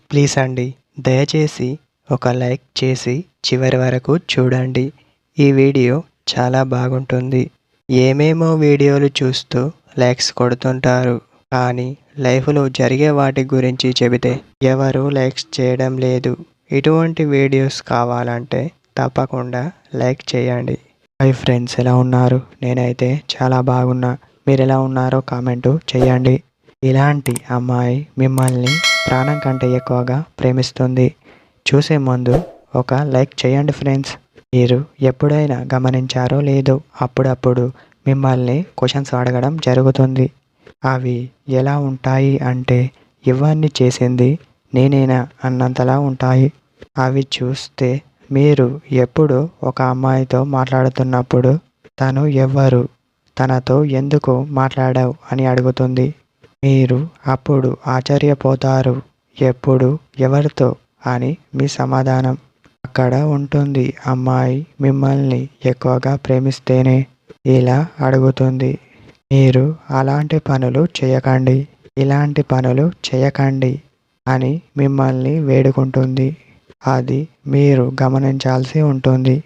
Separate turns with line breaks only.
Please అండి, దయచేసి ఒక లైక్ చేసి చివరి వరకు చూడండి. ఈ వీడియో చాలా బాగుంటుంది. ఏమేమో వీడియోలు చూస్తూ లైక్స్ కొడుతుంటారు, కానీ లైఫ్లో జరిగే వాటి గురించి చెబితే ఎవరు లైక్స్ చేయడం లేదు. ఇటువంటి వీడియోస్ కావాలంటే తప్పకుండా లైక్ చేయండి. హాయ్ ఫ్రెండ్స్, ఎలా ఉన్నారు? నేనైతే చాలా బాగున్నా. మీరు ఎలా ఉన్నారో కామెంటు చేయండి. ఇలాంటి అమ్మాయి మిమ్మల్ని ప్రాణం కంటే ఎక్కువగా ప్రేమిస్తుంది. చూసే ముందు ఒక లైక్ చేయండి ఫ్రెండ్స్. మీరు ఎప్పుడైనా గమనించారో లేదో, అప్పుడప్పుడు మిమ్మల్ని క్వశ్చన్స్ అడగడం జరుగుతుంది. అవి ఎలా ఉంటాయి అంటే, ఇవన్నీ చేసింది నేనేనా అన్నంతలా ఉంటాయి. అవి చూస్తే మీరు ఎప్పుడు ఒక అమ్మాయితో మాట్లాడుతున్నప్పుడు తను ఎవ్వరు, తనతో ఎందుకు మాట్లాడావు అని అడుగుతుంది. మీరు అప్పుడు ఆశ్చర్యపోతారు. ఎప్పుడు, ఎవరితో అని మీ సమాధానం అక్కడ ఉంటుంది. అమ్మాయి మిమ్మల్ని ఎక్కువగా ప్రేమిస్తేనే ఇలా అడుగుతుంది. మీరు అలాంటి పనులు చేయకండి, ఇలాంటి పనులు చేయకండి అని మిమ్మల్ని వేడుకుంటుంది. అది మీరు గమనించాల్సి ఉంటుంది.